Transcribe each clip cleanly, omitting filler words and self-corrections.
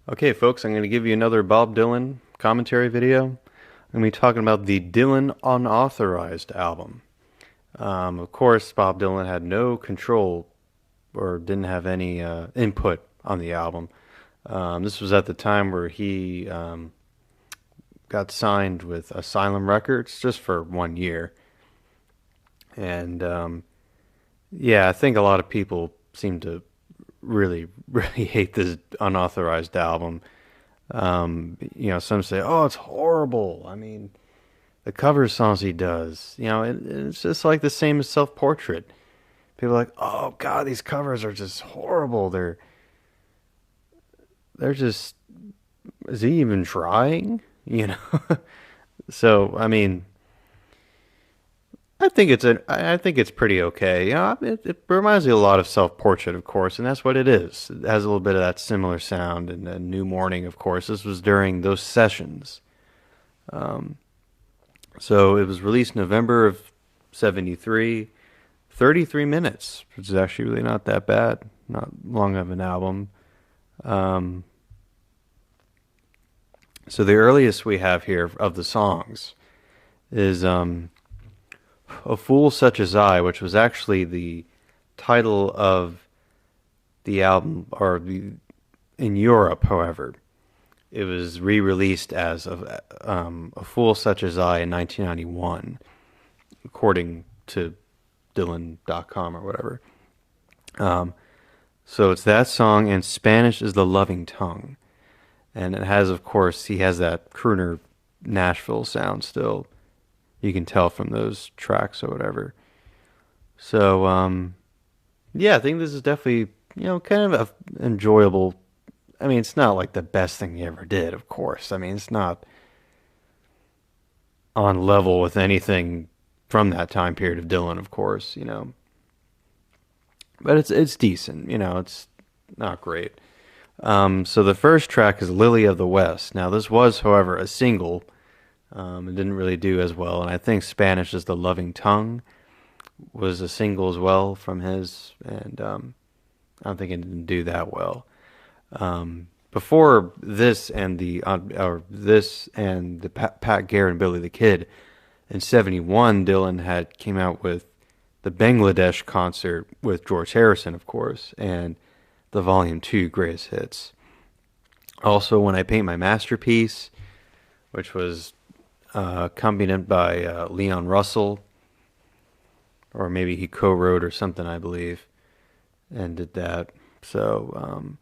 Okay, folks, I'm going to give you another Bob Dylan commentary video. I'm going to be talking about the Dylan Unauthorized album. Of course, Bob Dylan had no control or didn't have any input on the album. This was at the time where he got signed with Asylum Records just for 1 year. And yeah, I think a lot of people seem to really, really hate this unauthorized album. Some say, "Oh, it's horrible." I mean, the cover songs he does, it's just like the same as Self Portrait. People are like, "Oh God, these covers are just horrible. They're just, is he even trying?" You know. So I mean, I think it's pretty okay. It reminds me a lot of Self Portrait, of course, and that's what it is. It has a little bit of that similar sound, and New Morning, of course. This was during those sessions. So it was released November of 73, 33 minutes, which is actually really not that bad. Not long of an album. Um, so the earliest we have here of the songs is A Fool Such as I, which was actually the title of the album, in Europe, however. It was re-released as A Fool Such as I in 1991, according to Dylan.com or whatever. Um, so it's that song, and Spanish is the Loving Tongue. And it has, of course, he has that crooner Nashville sound still. You can tell from those tracks or whatever. So, yeah, I think this is definitely, kind of a enjoyable. I mean, it's not like the best thing he ever did, of course. I mean, it's not on level with anything from that time period of Dylan, of course. But it's decent, it's not great. So the first track is Lily of the West. Now, this was, however, a single. It didn't really do as well, and I think Spanish is the Loving Tongue was a single as well from his, and I don't think it didn't do that well. Before this and the Pat Garrett and Billy the Kid in '71, Dylan had came out with the Bangladesh concert with George Harrison, of course, and the Volume 2 Greatest Hits. Also, When I Paint My Masterpiece, which was accompanied by Leon Russell, or maybe he co-wrote or something, I believe, and did that. So,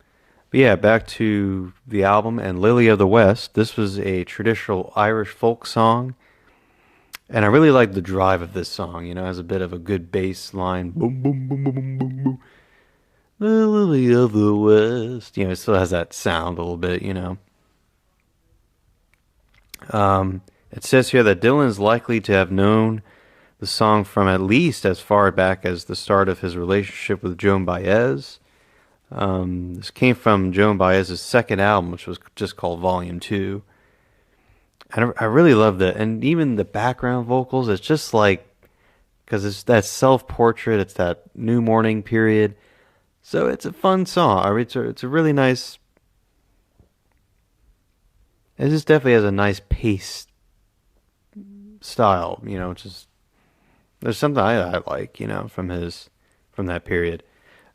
but yeah, back to the album and Lily of the West. This was a traditional Irish folk song, and I really like the drive of this song. It has a bit of a good bass line, boom, boom, boom, boom, boom, boom, boom. The Lily of the West. It still has that sound a little bit. It says here that Dylan is likely to have known the song from at least as far back as the start of his relationship with Joan Baez. This came from Joan Baez's second album, which was just called Volume 2. And I really loved it. And even the background vocals, it's just like, because it's that self-portrait, it's that New Morning period. So it's a fun song. I mean, it's a really nice, it just definitely has a nice pace style, just, there's something I like, from that period.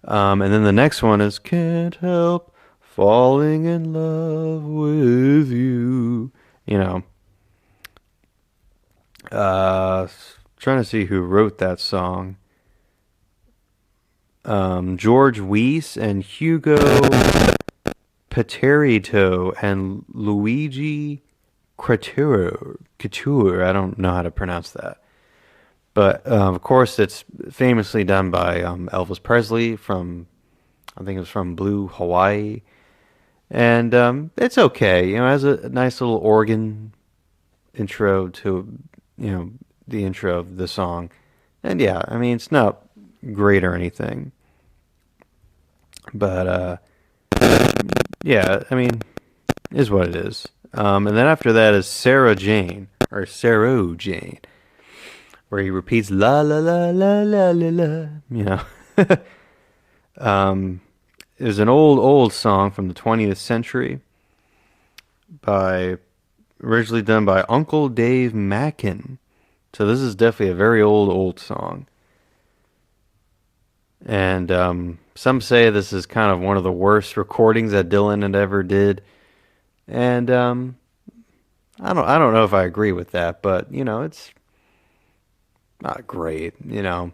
And then the next one is Can't Help Falling in Love with You. You know, uh, Trying to see who wrote that song. George Weiss and Hugo Paterito and Luigi Couture. I don't know how to pronounce that. But of course, it's famously done by Elvis Presley from, I think it was from Blue Hawaii. And it's okay. It has a nice little organ intro to, the intro of the song. And yeah, I mean, it's not great or anything. But yeah, I mean, is what it is. And then after that is Sarah Jane, or Sarah Jane, where he repeats la la la la la la la. Um, it was an old song from the 20th century. by originally done by Uncle Dave Mackin. So this is definitely a very old song. And some say this is kind of one of the worst recordings that Dylan had ever did. And I don't know if I agree with that, but it's not great. It's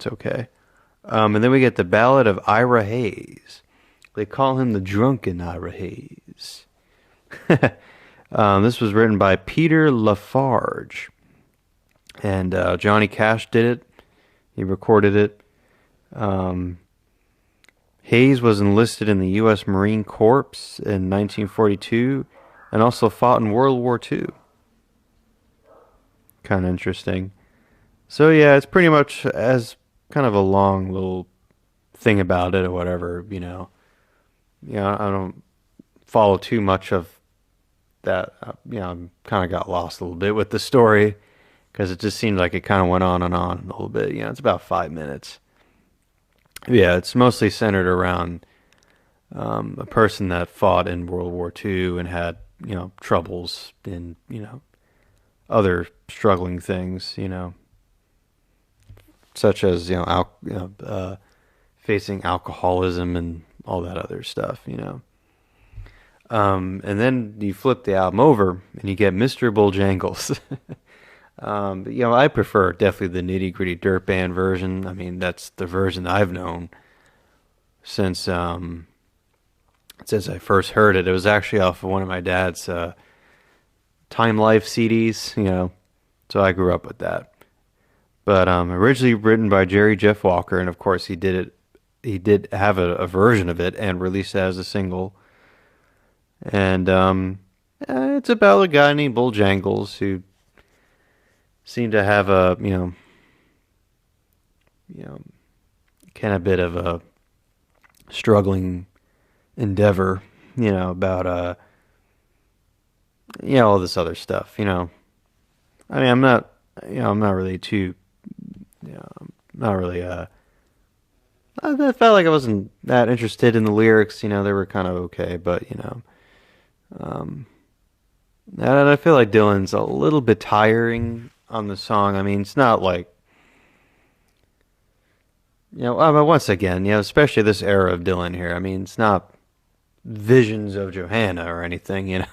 okay. And then we get the Ballad of Ira Hayes. They call him the drunken Ira Hayes. This was written by Peter Lafarge, and Johnny Cash did it. He recorded it. Um, Hayes was enlisted in the U.S. Marine Corps in 1942 and also fought in World War II. Kind of interesting. So yeah, it's pretty much as kind of a long little thing about it or whatever, I don't follow too much of that. I kind of got lost a little bit with the story because it just seemed like it kind of went on and on a little bit. It's about 5 minutes. Yeah, it's mostly centered around a person that fought in World War II and had, troubles in, other struggling things, such as, facing alcoholism and all that other stuff. And then you flip the album over and you get Mr. Bojangles. I prefer definitely the Nitty Gritty Dirt Band version. I mean, that's the version I've known since I first heard it. It was actually off of one of my dad's Time Life CDs, so I grew up with that. But originally written by Jerry Jeff Walker, and of course he did it. He did have a version of it and released it as a single. And it's about a guy named Bojangles who seemed to have a you know kind of bit of a struggling endeavor, about all this other stuff. I mean, I'm not really too, not really. I felt like I wasn't that interested in the lyrics. They were kind of okay, but um, and I feel like Dylan's a little bit tiring on the song. I mean, it's not like but once again, especially this era of Dylan here. I mean, it's not visions of Johanna or anything,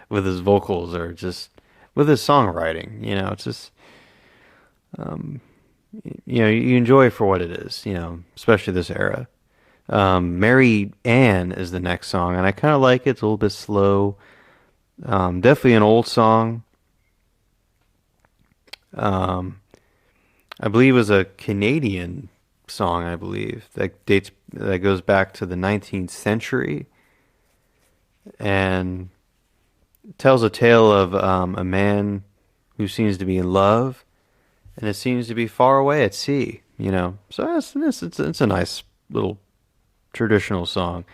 with his vocals or just with his songwriting. It's just um, you enjoy it for what it is. Especially this era. Mary Ann is the next song, and I kind of like it. It's a little bit slow. Definitely an old song. Um, I believe it was a Canadian song. I believe that goes back to the 19th century and tells a tale of a man who seems to be in love, and it seems to be far away at sea. So it's a nice little traditional song.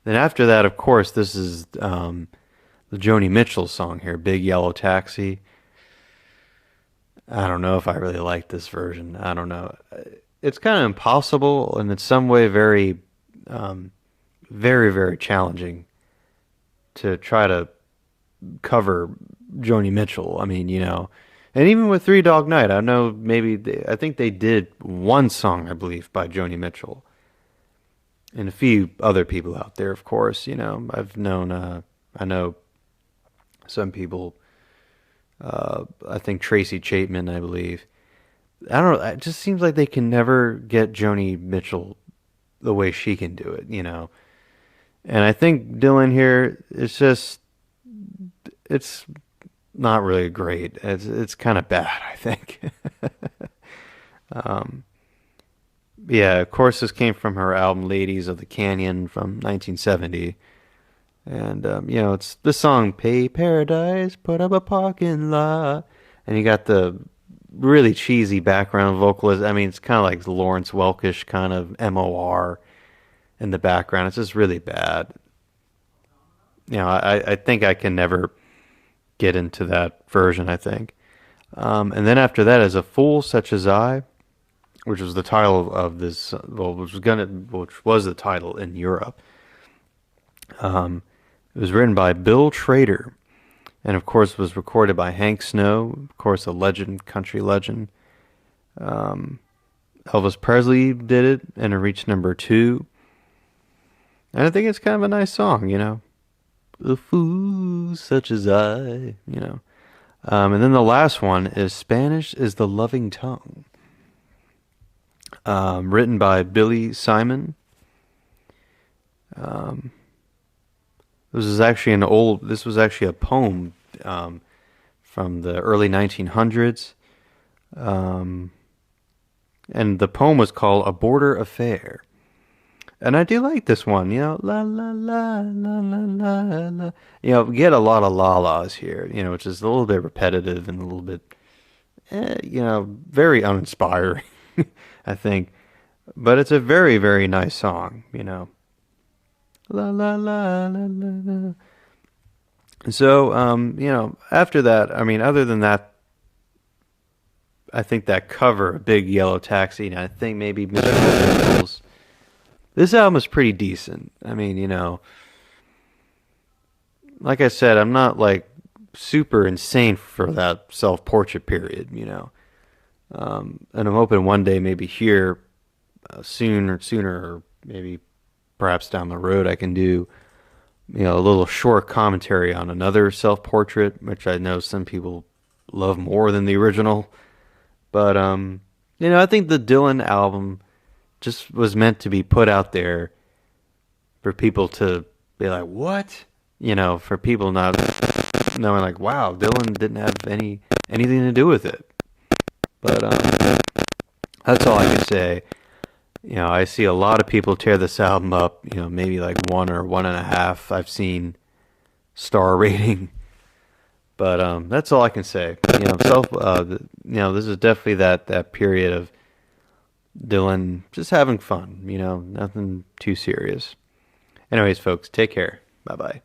Then after that, of course, this is the Joni Mitchell song here, "Big Yellow Taxi." I don't know if I really like this version. I don't know. It's kind of impossible, and in some way, very, very challenging to try to cover Joni Mitchell. I mean, and even with Three Dog Night, I know I think they did one song, I believe, by Joni Mitchell, and a few other people out there, of course. I know some people. I think Tracy Chapman, I believe. I don't know. It just seems like they can never get Joni Mitchell the way she can do it. And I think Dylan here, it's not really great. It's kind of bad, I think. um, yeah, of course, this came from her album "Ladies of the Canyon" from 1970. And it's the song "Pay Paradise, Put Up a Parking Lot," and you got the really cheesy background vocalist. I mean, it's kind of like the Lawrence Welkish kind of MOR in the background. It's just really bad. I think I can never get into that version. I think, and then after that is "A Fool Such as I," which was the title of this. Well, which was the title in Europe. Um, it was written by Bill Trader, and of course was recorded by Hank Snow, of course a legend, country legend. Um, Elvis Presley did it, and it reached number 2. And I think it's kind of a nice song, you know. A fool such as I, you know. And then the last one is Spanish is the Loving Tongue, written by Billy Simon. Um, this was actually a poem from the early 1900s. Um, and the poem was called A Border Affair. And I do like this one, you know, la la la la la la la. You know, we get a lot of la las here, you know, which is a little bit repetitive and a little bit, you know, very uninspiring, I think. But it's a very, very nice song, you know. La la la la la la. So, you know, after that, I mean, other than that, I think that cover, Big Yellow Taxi, and I think maybe Mr. Nichols. This album is pretty decent. I mean, you know, like I said, I'm not like super insane for that self-portrait period, you know. And I'm hoping one day, maybe here, sooner, or maybe perhaps down the road, I can do, you know, a little short commentary on another self-portrait, which I know some people love more than the original. But you know, I think the Dylan album just was meant to be put out there for people to be like, "What?" You know, for people not knowing like, "Wow, Dylan didn't have anything to do with it." But that's all I can say. You know, I see a lot of people tear this album up. You know, maybe like 1 or 1.5. I've seen star rating, but that's all I can say. You know, you know, this is definitely that period of Dylan just having fun. You know, nothing too serious. Anyways, folks, take care. Bye bye.